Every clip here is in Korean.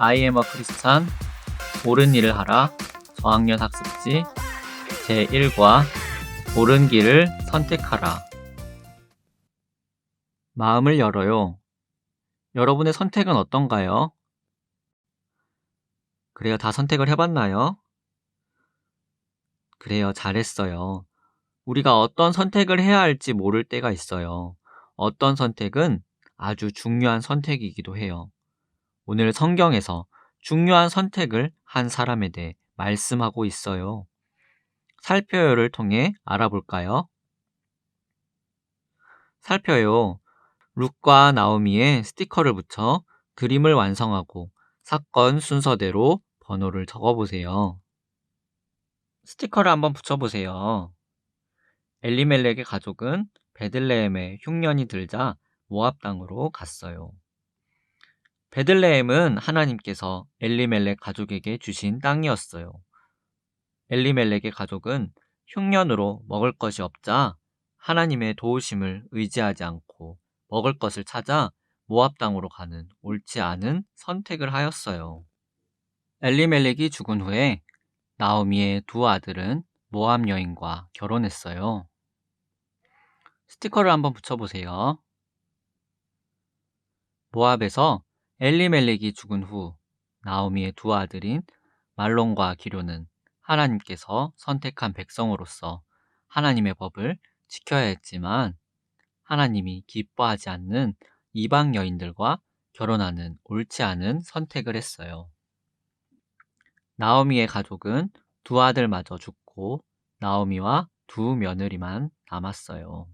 I am a Christian, 옳은 일을 하라, 저학년 학습지, 제1과 옳은 길을 선택하라. 마음을 열어요. 여러분의 선택은 어떤가요? 그래요, 다 선택을 해봤나요? 그래요, 잘했어요. 우리가 어떤 선택을 해야 할지 모를 때가 있어요. 어떤 선택은 아주 중요한 선택이기도 해요. 오늘 성경에서 중요한 선택을 한 사람에 대해 말씀하고 있어요. 살펴요를 통해 알아볼까요? 살펴요. 룩과 나오미의 스티커를 붙여 그림을 완성하고 사건 순서대로 번호를 적어보세요. 스티커를 한번 붙여보세요. 엘리멜렉의 가족은 베들레헴에 흉년이 들자 모압 땅으로 갔어요. 베들레헴은 하나님께서 엘리멜렉 가족에게 주신 땅이었어요. 엘리멜렉의 가족은 흉년으로 먹을 것이 없자 하나님의 도우심을 의지하지 않고 먹을 것을 찾아 모압 땅으로 가는 옳지 않은 선택을 하였어요. 엘리멜렉이 죽은 후에 나오미의 두 아들은 모압 여인과 결혼했어요. 스티커를 한번 붙여보세요. 모압에서 엘리멜렉이 죽은 후 나오미의 두 아들인 말론과 기료는 하나님께서 선택한 백성으로서 하나님의 법을 지켜야 했지만 하나님이 기뻐하지 않는 이방 여인들과 결혼하는 옳지 않은 선택을 했어요. 나오미의 가족은 두 아들마저 죽고 나오미와 두 며느리만 남았어요.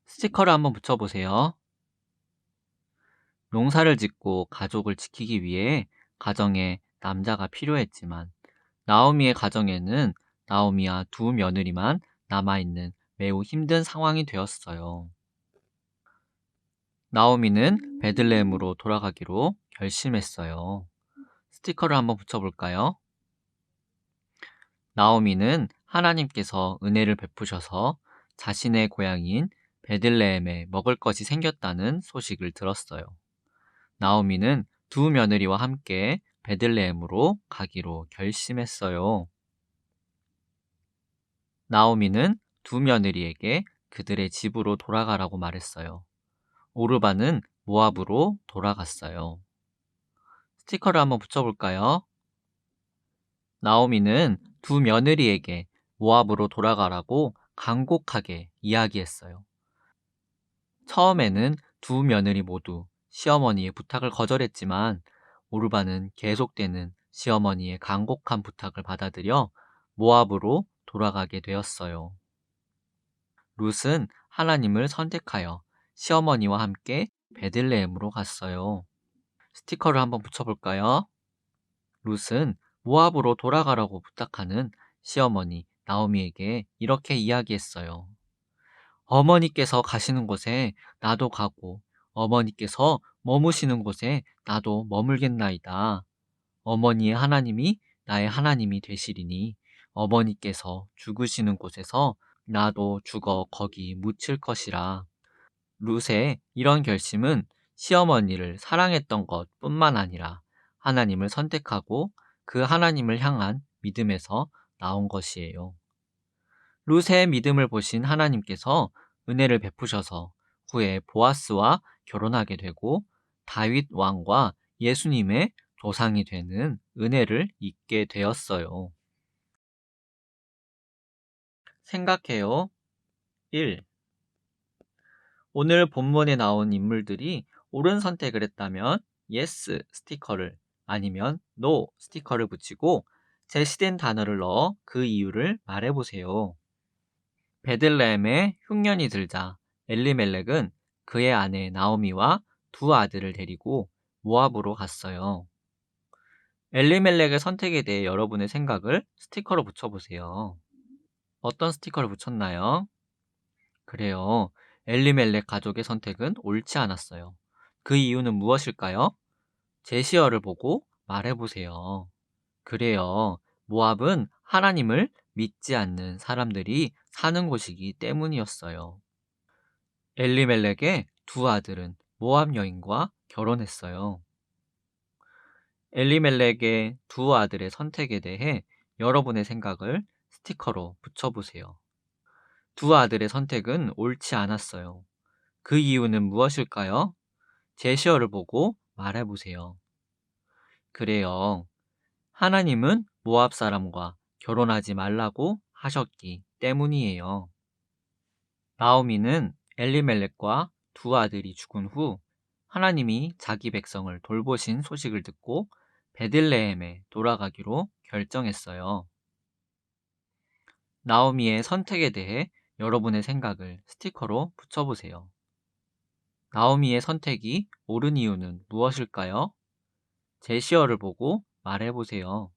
스티커를 한번 붙여보세요. 농사를 짓고 가족을 지키기 위해 가정에 남자가 필요했지만 나오미의 가정에는 나오미와 두 며느리만 남아있는 매우 힘든 상황이 되었어요. 나오미는 베들레헴으로 돌아가기로 결심했어요. 스티커를 한번 붙여볼까요? 나오미는 하나님께서 은혜를 베푸셔서 자신의 고향인 베들레헴에 먹을 것이 생겼다는 소식을 들었어요. 나오미는 두 며느리와 함께 베들레헴으로 가기로 결심했어요. 나오미는 두 며느리에게 그들의 집으로 돌아가라고 말했어요. 오르바는 모압으로 돌아갔어요. 스티커를 한번 붙여볼까요? 나오미는 두 며느리에게 모압으로 돌아가라고 간곡하게 이야기했어요. 처음에는 두 며느리 모두 시어머니의 부탁을 거절했지만 오르바는 계속되는 시어머니의 간곡한 부탁을 받아들여 모압으로 돌아가게 되었어요. 룻은 하나님을 선택하여 시어머니와 함께 베들레헴으로 갔어요. 스티커를 한번 붙여볼까요? 룻은 모압으로 돌아가라고 부탁하는 시어머니 나오미에게 이렇게 이야기했어요. 어머니께서 가시는 곳에 나도 가고 어머니께서 머무시는 곳에 나도 머물겠나이다. 어머니의 하나님이 나의 하나님이 되시리니 어머니께서 죽으시는 곳에서 나도 죽어 거기 묻힐 것이라. 룻의 이런 결심은 시어머니를 사랑했던 것뿐만 아니라 하나님을 선택하고 그 하나님을 향한 믿음에서 나온 것이에요. 룻의 믿음을 보신 하나님께서 은혜를 베푸셔서 후에 보아스와 결혼하게 되고 다윗 왕과 예수님의 조상이 되는 은혜를 입게 되었어요. 생각해요. 1. 오늘 본문에 나온 인물들이 옳은 선택을 했다면 yes 스티커를 아니면 no 스티커를 붙이고 제시된 단어를 넣어 그 이유를 말해보세요. 베들레헴에 흉년이 들자 엘리멜렉은 그의 아내 나오미와 두 아들을 데리고 모압으로 갔어요. 엘리멜렉의 선택에 대해 여러분의 생각을 스티커로 붙여보세요. 어떤 스티커를 붙였나요? 그래요. 엘리멜렉 가족의 선택은 옳지 않았어요. 그 이유는 무엇일까요? 제시어를 보고 말해보세요. 그래요. 모압은 하나님을 믿지 않는 사람들이 사는 곳이기 때문이었어요. 엘리멜렉의 두 아들은 모압 여인과 결혼했어요. 엘리멜렉의 두 아들의 선택에 대해 여러분의 생각을 스티커로 붙여보세요. 두 아들의 선택은 옳지 않았어요. 그 이유는 무엇일까요? 제시어를 보고 말해보세요. 그래요. 하나님은 모압 사람과 결혼하지 말라고 하셨기 때문이에요. 나오미는 엘리멜렉과 두 아들이 죽은 후 하나님이 자기 백성을 돌보신 소식을 듣고 베들레헴에 돌아가기로 결정했어요. 나오미의 선택에 대해 여러분의 생각을 스티커로 붙여보세요. 나오미의 선택이 옳은 이유는 무엇일까요? 제시어를 보고 말해보세요.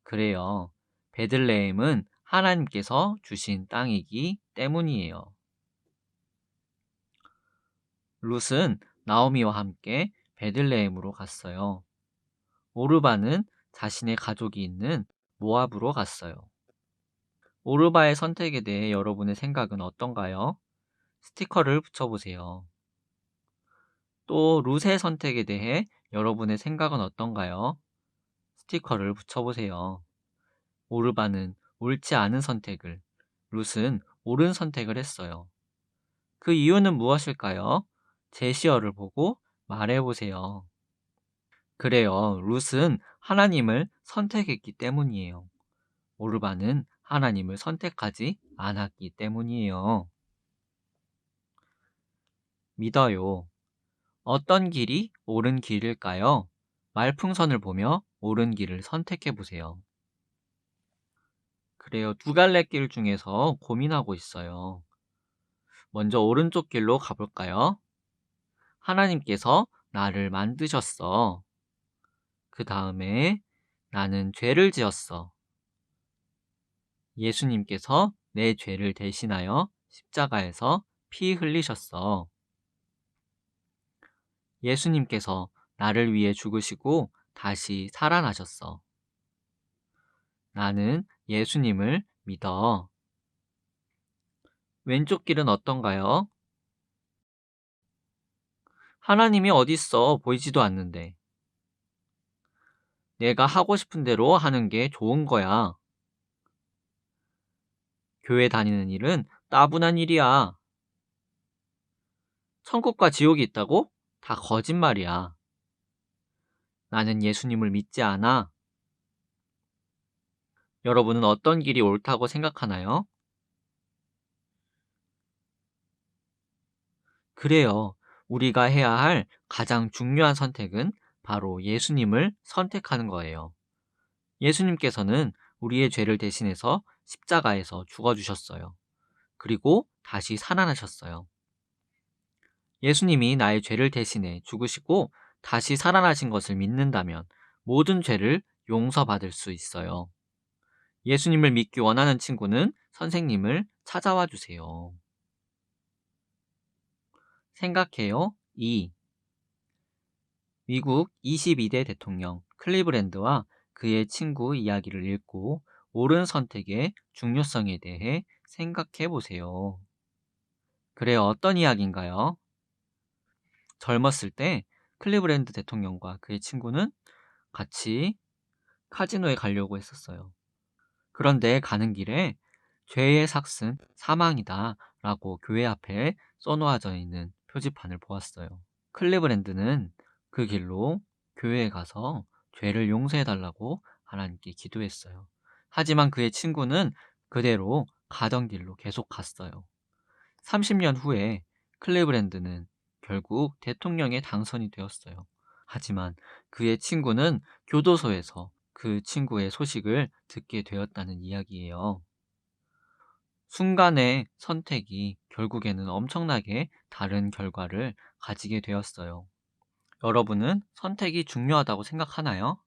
그래요. 베들레헴은 하나님께서 주신 땅이기 때문이에요. 룻은 나오미와 함께 베들레헴으로 갔어요. 오르바는 자신의 가족이 있는 모압으로 갔어요. 오르바의 선택에 대해 여러분의 생각은 어떤가요? 스티커를 붙여보세요. 또 룻의 선택에 대해 여러분의 생각은 어떤가요? 스티커를 붙여보세요. 오르바는 옳지 않은 선택을, 룻은 옳은 선택을 했어요. 그 이유는 무엇일까요? 제시어를 보고 말해보세요. 그래요. 룻은 하나님을 선택했기 때문이에요. 오르바는 하나님을 선택하지 않았기 때문이에요. 믿어요. 어떤 길이 옳은 길일까요? 말풍선을 보며 옳은 길을 선택해 보세요. 그래요. 두 갈래 길 중에서 고민하고 있어요. 먼저 오른쪽 길로 가볼까요? 하나님께서 나를 만드셨어. 그 다음에 나는 죄를 지었어. 예수님께서 내 죄를 대신하여 십자가에서 피 흘리셨어. 예수님께서 나를 위해 죽으시고 다시 살아나셨어. 나는 예수님을 믿어. 왼쪽 길은 어떤가요? 하나님이 어딨어? 보이지도 않는데. 내가 하고 싶은 대로 하는 게 좋은 거야. 교회 다니는 일은 따분한 일이야. 천국과 지옥이 있다고? 다 거짓말이야. 나는 예수님을 믿지 않아. 여러분은 어떤 길이 옳다고 생각하나요? 그래요. 우리가 해야 할 가장 중요한 선택은 바로 예수님을 선택하는 거예요. 예수님께서는 우리의 죄를 대신해서 십자가에서 죽어주셨어요. 그리고 다시 살아나셨어요. 예수님이 나의 죄를 대신해 죽으시고 다시 살아나신 것을 믿는다면 모든 죄를 용서받을 수 있어요. 예수님을 믿기 원하는 친구는 선생님을 찾아와 주세요. 생각해요. 2. 미국 22대 대통령 클리브랜드와 그의 친구 이야기를 읽고 옳은 선택의 중요성에 대해 생각해 보세요. 그래, 어떤 이야기인가요? 젊었을 때 클리브랜드 대통령과 그의 친구는 같이 카지노에 가려고 했었어요. 그런데 가는 길에 죄의 삭은 사망이다 라고 교회 앞에 써놓아져 있는 표지판을 보았어요. 클리브랜드는 그 길로 교회에 가서 죄를 용서해달라고 하나님께 기도했어요. 하지만 그의 친구는 그대로 가던 길로 계속 갔어요. 30년 후에 클리브랜드는 결국 대통령에 당선이 되었어요. 하지만 그의 친구는 교도소에서 그 친구의 소식을 듣게 되었다는 이야기예요. 순간의 선택이 결국에는 엄청나게 다른 결과를 가지게 되었어요. 여러분은 선택이 중요하다고 생각하나요?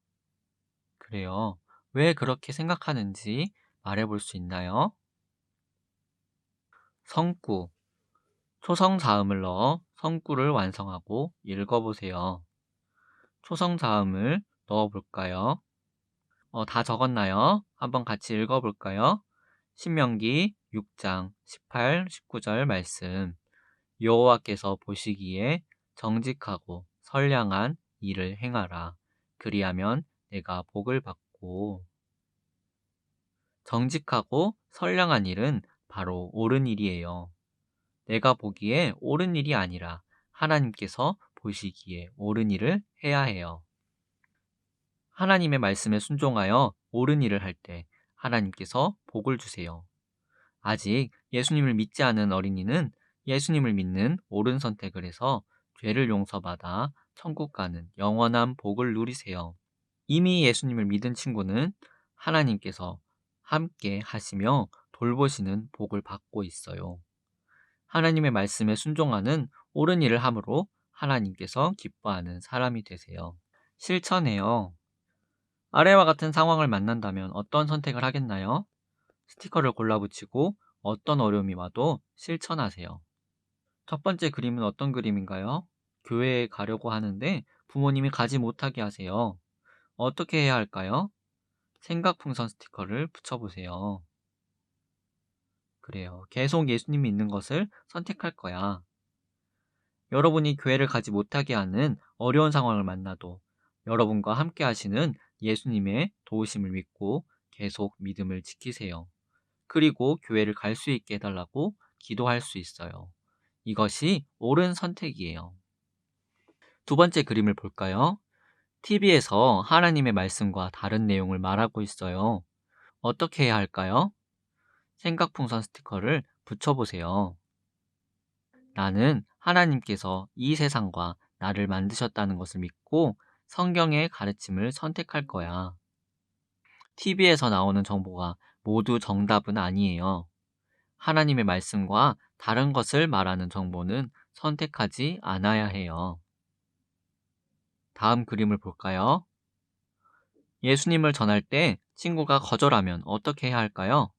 그래요. 왜 그렇게 생각하는지 말해볼 수 있나요? 성구. 초성자음을 넣어 성구를 완성하고 읽어보세요. 초성자음을 넣어볼까요? 다 적었나요? 한번 같이 읽어볼까요? 신명기 6장 18, 19절 말씀. 여호와께서 보시기에 정직하고 선량한 일을 행하라. 그리하면 내가 복을 받고. 정직하고 선량한 일은 바로 옳은 일이에요. 내가 보기에 옳은 일이 아니라 하나님께서 보시기에 옳은 일을 해야 해요. 하나님의 말씀에 순종하여 옳은 일을 할 때 하나님께서 복을 주세요. 아직 예수님을 믿지 않은 어린이는 예수님을 믿는 옳은 선택을 해서 죄를 용서받아 천국 가는 영원한 복을 누리세요. 이미 예수님을 믿은 친구는 하나님께서 함께 하시며 돌보시는 복을 받고 있어요. 하나님의 말씀에 순종하는 옳은 일을 함으로 하나님께서 기뻐하는 사람이 되세요. 실천해요. 아래와 같은 상황을 만난다면 어떤 선택을 하겠나요? 스티커를 골라붙이고 어떤 어려움이 와도 실천하세요. 첫 번째 그림은 어떤 그림인가요? 교회에 가려고 하는데 부모님이 가지 못하게 하세요. 어떻게 해야 할까요? 생각풍선 스티커를 붙여보세요. 그래요. 계속 예수님 믿는 것을 선택할 거야. 여러분이 교회를 가지 못하게 하는 어려운 상황을 만나도 여러분과 함께 하시는 예수님의 도우심을 믿고 계속 믿음을 지키세요. 그리고 교회를 갈 수 있게 해달라고 기도할 수 있어요. 이것이 옳은 선택이에요. 두 번째 그림을 볼까요? TV에서 하나님의 말씀과 다른 내용을 말하고 있어요. 어떻게 해야 할까요? 생각풍선 스티커를 붙여보세요. 나는 하나님께서 이 세상과 나를 만드셨다는 것을 믿고 성경의 가르침을 선택할 거야. TV에서 나오는 정보가 모두 정답은 아니에요. 하나님의 말씀과 다른 것을 말하는 정보는 선택하지 않아야 해요. 다음 그림을 볼까요? 예수님을 전할 때 친구가 거절하면 어떻게 해야 할까요?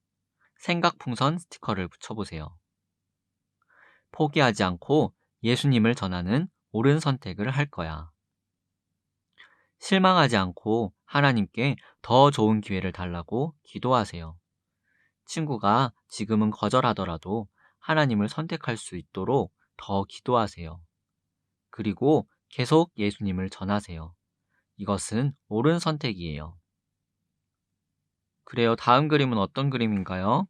생각풍선 스티커를 붙여보세요. 포기하지 않고 예수님을 전하는 옳은 선택을 할 거야. 실망하지 않고 하나님께 더 좋은 기회를 달라고 기도하세요. 친구가 지금은 거절하더라도 하나님을 선택할 수 있도록 더 기도하세요. 그리고 계속 예수님을 전하세요. 이것은 옳은 선택이에요. 그래요. 다음 그림은 어떤 그림인가요?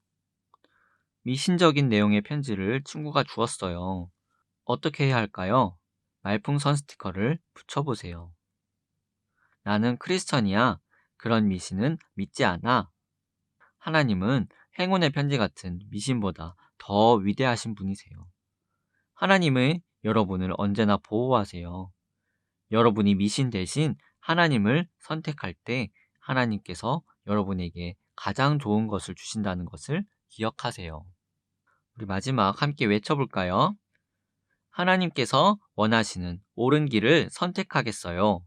미신적인 내용의 편지를 친구가 주었어요. 어떻게 해야 할까요? 말풍선 스티커를 붙여보세요. 나는 크리스천이야. 그런 미신은 믿지 않아. 하나님은 행운의 편지 같은 미신보다 더 위대하신 분이세요. 하나님은 여러분을 언제나 보호하세요. 여러분이 미신 대신 하나님을 선택할 때 하나님께서 여러분에게 가장 좋은 것을 주신다는 것을 기억하세요. 우리 마지막 함께 외쳐볼까요? 하나님께서 원하시는 옳은 길을 선택하겠어요.